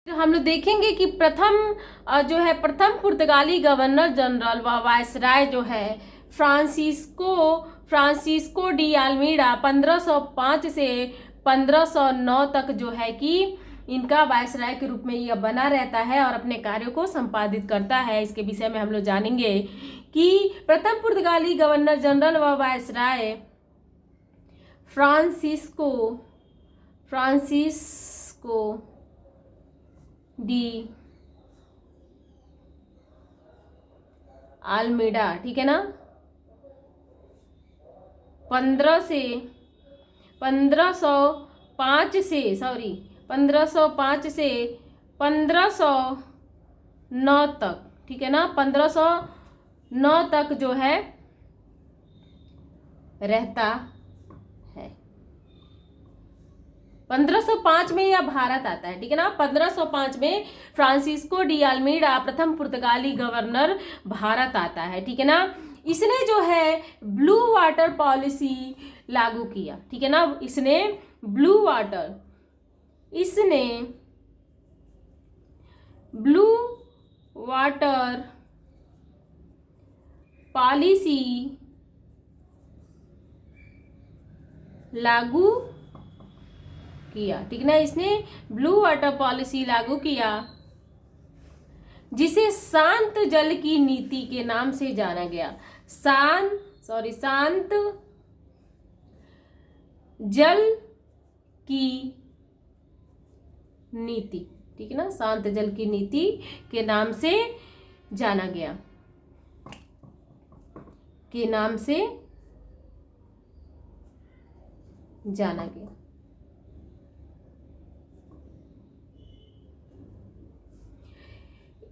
तो हम लोग देखेंगे कि प्रथम पुर्तगाली गवर्नर जनरल व वायसराय जो है फ्रांसिस्को डी अल्मीडा 1505 से 1509 तक जो है कि इनका वायसराय के रूप में यह बना रहता है और अपने कार्यों को संपादित करता है। इसके विषय में हम लोग जानेंगे कि प्रथम पुर्तगाली गवर्नर जनरल व वायसराय फ्रांसिस्को डी अल्मीडा, ठीक है ना, 1505 से 1509 तक, ठीक है ना, 1509 तक जो है रहता है। 1505 में यह भारत आता है, ठीक है ना। 1505 में फ्रांसिस्को डी अल्मीडा प्रथम पुर्तगाली गवर्नर भारत आता है, ठीक है ना। इसने जो है ब्लू वाटर पॉलिसी लागू किया, ठीक है ना। इसने ब्लू वाटर पॉलिसी लागू किया, ठीक है ना। इसने ब्लू वाटर पॉलिसी लागू किया जिसे शांत जल की नीति के नाम से जाना गया। शांत जल की नीति, ठीक है ना, शांत जल की नीति के नाम से जाना गया,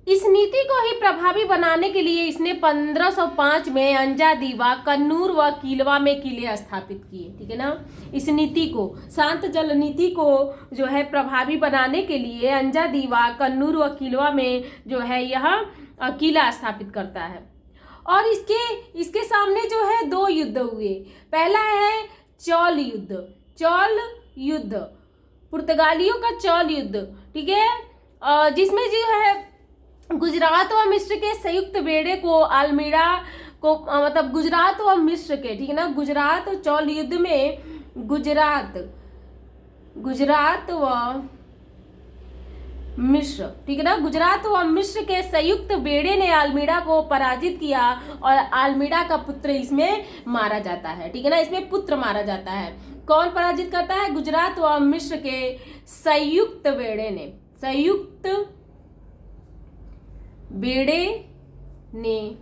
इस नीति को ही प्रभावी बनाने के लिए इसने 1505 में अंजादीवा, कन्नूर व किलवा में किले स्थापित किए, ठीक है ना। इस नीति को, शांत जल नीति को जो है प्रभावी बनाने के लिए अंजादीवा, कन्नूर व किलवा में जो है यह किला स्थापित करता है। और इसके सामने जो है दो युद्ध हुए। पहला है चौल युद्ध, पुर्तगालियों का चौल युद्ध, ठीक है, जिसमें जो है गुजरात व मिस्र के संयुक्त बेड़े को अल्मीडा को मतलब गुजरात व मिस्र के, ठीक है ना, गुजरात चौल युद्ध में गुजरात व मिस्र, ठीक है ना, गुजरात व मिस्र के संयुक्त बेड़े ने अल्मीडा को पराजित किया और अल्मीडा का पुत्र इसमें मारा जाता है, ठीक है ना। इसमें पुत्र मारा जाता है। कौन पराजित करता है? गुजरात व मिस्र के संयुक्त बेड़े ने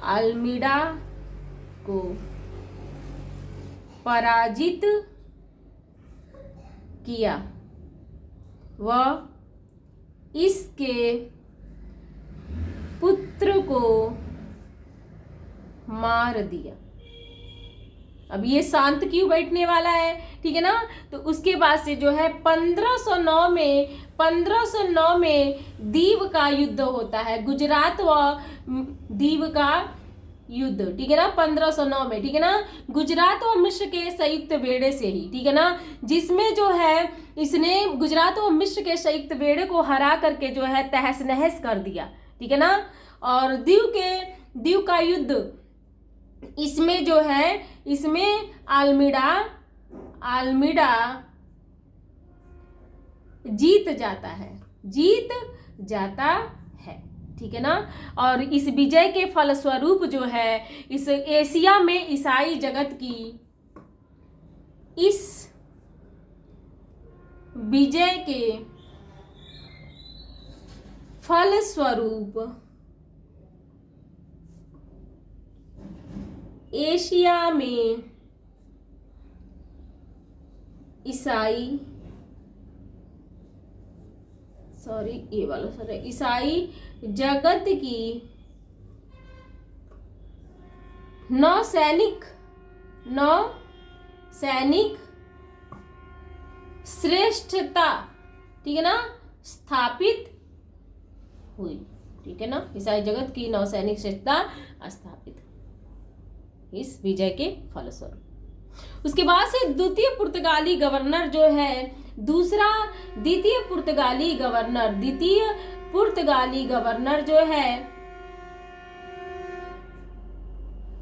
अल्मीडा को पराजित किया व इसके पुत्र को मार दिया। अब ये शांत क्यों बैठने वाला है, ठीक है ना। तो उसके बाद से जो है 1509 में दीव का युद्ध होता है, गुजरात व दीव का युद्ध, ठीक है ना, 1509 में, ठीक है ना, गुजरात व मिस्र के संयुक्त बेड़े से ही, ठीक है ना, जिसमें जो है इसने गुजरात व मिस्र के संयुक्त बेड़े को हरा करके जो है तहस नहस कर दिया, ठीक है ना। और दीव का युद्ध, इसमें जो है इसमें अल्मीडा जीत जाता है, ठीक है ना। और इस विजय के फलस्वरूप जो है इस एशिया में ईसाई जगत की इस विजय के फलस्वरूप एशिया में ईसाई जगत की नौ सैनिक श्रेष्ठता, ठीक है ना, स्थापित हुई, ठीक है ना। ईसाई जगत की नौ सैनिक श्रेष्ठता स्थापित इस विजय के फलस्वरूप। उसके बाद से द्वितीय पुर्तगाली गवर्नर जो है दूसरा द्वितीय पुर्तगाली गवर्नर जो है,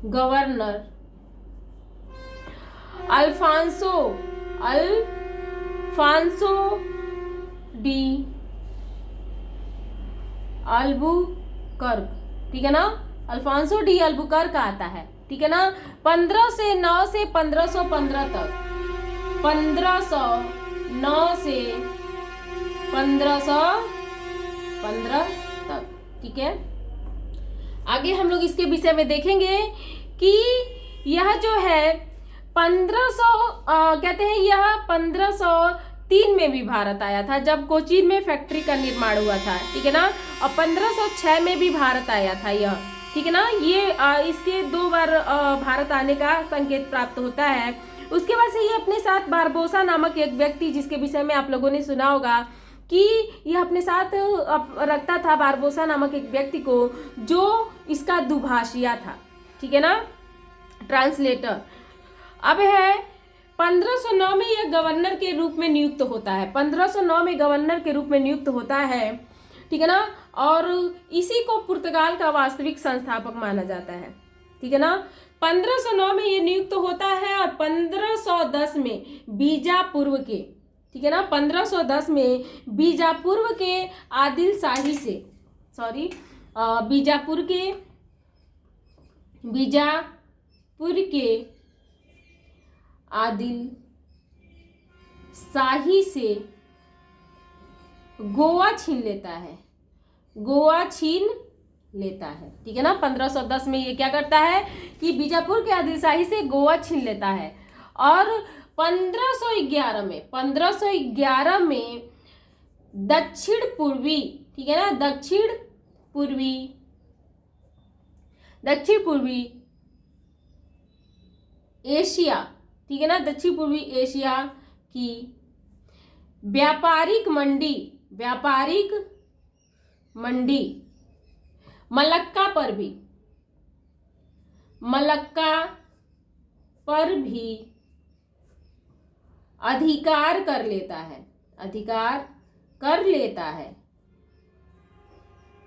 गवर्नर अल्फांसो डी अल्बुकर्क, ठीक है ना, अल्फांसो डी अल्बुकर्क आता है, ठीक है ना। 1509 से 1515 तक, 1509 से 1515 तक, ठीक है। आगे हम लोग इसके विषय में देखेंगे कि यह जो है 1500 कहते हैं, यह 1503 में भी भारत आया था जब कोचीन में फैक्ट्री का निर्माण हुआ था, ठीक है ना। और 1506 में भी भारत आया था यह, ठीक है ना। ये इसके 2 बार भारत आने का संकेत प्राप्त होता है। उसके बाद से ये अपने साथ बारबोसा नामक एक व्यक्ति, जिसके विषय में आप लोगों ने सुना होगा कि यह अपने साथ रखता था, बारबोसा नामक एक व्यक्ति को, जो इसका दुभाषिया था, ठीक है ना, ट्रांसलेटर। अब है 1509 में यह गवर्नर के रूप में नियुक्त होता है, 1509 में गवर्नर के रूप में नियुक्त होता है, ठीक है ना। और इसी को पुर्तगाल का वास्तविक संस्थापक माना जाता है, ठीक है ना। 1509 में ये नियुक्त होता है और 1510 में बीजापुर के, ठीक है ना, 1510 में बीजापुर के आदिल शाही से, बीजापुर के आदिल शाही से गोवा छीन लेता है, ठीक है ना। 1510 में ये क्या करता है कि बीजापुर के आदिल शाही से गोवा छीन लेता है। और 1511 में दक्षिण पूर्वी, ठीक है ना, दक्षिण पूर्वी एशिया, ठीक है ना, दक्षिण पूर्वी एशिया की व्यापारिक मंडी मलक्का पर भी अधिकार कर लेता है,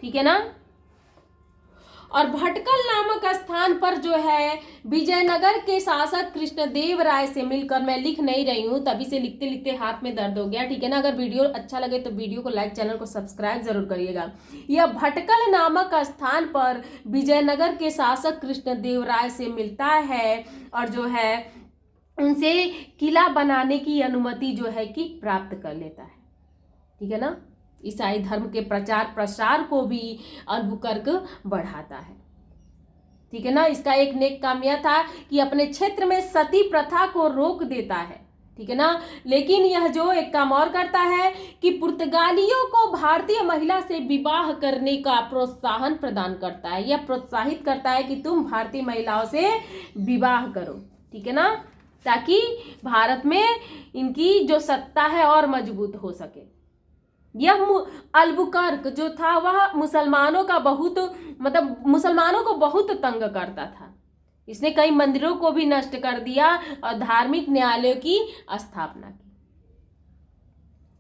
ठीक है ना। और भटकल नामक स्थान पर जो है विजयनगर के शासक कृष्णदेव राय से मिलकर, मैं लिख नहीं रही हूं, तभी से लिखते लिखते हाथ में दर्द हो गया, ठीक है ना। अगर वीडियो अच्छा लगे तो वीडियो को लाइक, चैनल को सब्सक्राइब जरूर करिएगा। यह भटकल नामक स्थान पर विजयनगर के शासक कृष्णदेव राय से मिलता है और जो है उनसे किला बनाने की अनुमति जो है कि प्राप्त कर लेता है, ठीक है ना। ईसाई धर्म के प्रचार प्रसार को भी अल्बुकर्क बढ़ाता है, ठीक है ना। इसका एक नेक काम यह था कि अपने क्षेत्र में सती प्रथा को रोक देता है, ठीक है ना। लेकिन यह जो एक काम और करता है कि पुर्तगालियों को भारतीय महिला से विवाह करने का प्रोत्साहन प्रदान करता है, यह प्रोत्साहित करता है कि तुम भारतीय महिलाओं से विवाह करो, ठीक है ना, ताकि भारत में इनकी जो सत्ता है और मजबूत हो सके। यह अल्बुकर्क जो था वह मुसलमानों को बहुत तंग करता था। इसने कई मंदिरों को भी नष्ट कर दिया और धार्मिक न्यायालयों की स्थापना की,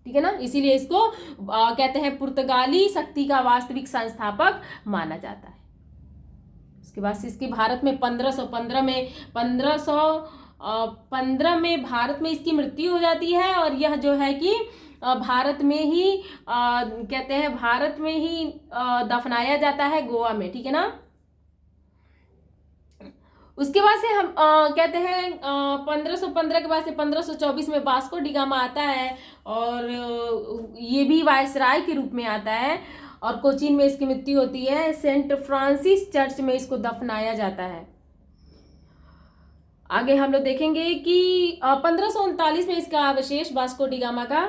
ठीक है ना। इसीलिए इसको कहते हैं पुर्तगाली शक्ति का वास्तविक संस्थापक माना जाता है। उसके बाद इसकी भारत में 1515 में भारत में इसकी मृत्यु हो जाती है और यह जो है कि भारत में ही कहते हैं भारत में ही दफनाया जाता है, गोवा में, ठीक है ना। उसके बाद से हम कहते हैं 1515 के बाद से 1524 में वास्को डी गामा आता है और ये भी वायसराय के रूप में आता है और कोचीन में इसकी मृत्यु होती है। सेंट फ्रांसिस चर्च में इसको दफनाया जाता है। आगे हम लोग देखेंगे कि 1539 में इसका अवशेष वास्को डी गामा का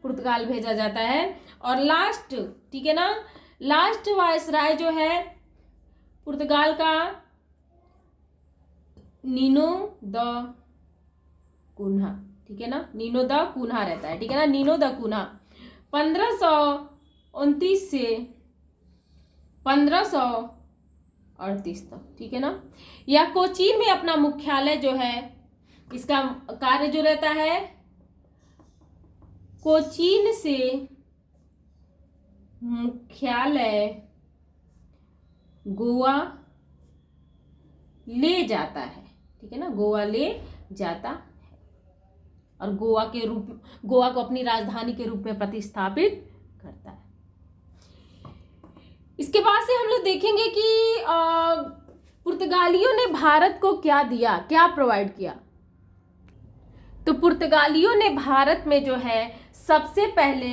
पुर्तगाल भेजा जाता है और लास्ट, ठीक है ना, लास्ट वायसराय जो है पुर्तगाल का नीनो द कुन्हा, ठीक है ना, नीनो द कुन्हा रहता है, ठीक है ना, नीनो द कुन्हा 1529 से 1538 तक, ठीक है ना। यह कोचीन में अपना मुख्यालय जो है, इसका कार्य जो रहता है कोचीन से मुख्यालय गोवा ले जाता है, ठीक है ना, गोवा ले जाता है और गोवा को अपनी राजधानी के रूप में प्रतिस्थापित करता है। इसके बाद से हम लोग देखेंगे कि पुर्तगालियों ने भारत को क्या दिया, क्या प्रोवाइड किया। तो पुर्तगालियों ने भारत में जो है सबसे पहले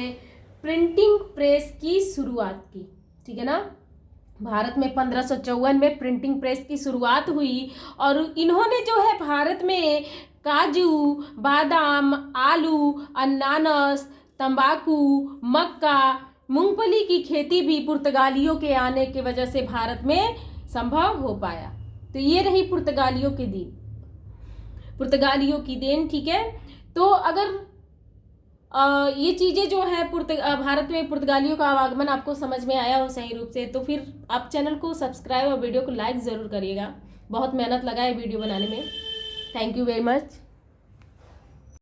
प्रिंटिंग प्रेस की शुरुआत की, ठीक है ना। भारत में 1554 में प्रिंटिंग प्रेस की शुरुआत हुई और इन्होंने जो है भारत में काजू, बादाम, आलू, अनानास, तंबाकू, मक्का, मूंगफली की खेती भी पुर्तगालियों के आने की वजह से भारत में संभव हो पाया। तो ये रही पुर्तगालियों की देन, ठीक है। तो अगर ये चीज़ें जो है भारत में पुर्तगालियों का आगमन आपको समझ में आया हो सही रूप से, तो फिर आप चैनल को सब्सक्राइब और वीडियो को लाइक ज़रूर करिएगा। बहुत मेहनत लगा है वीडियो बनाने में। Thank you very much.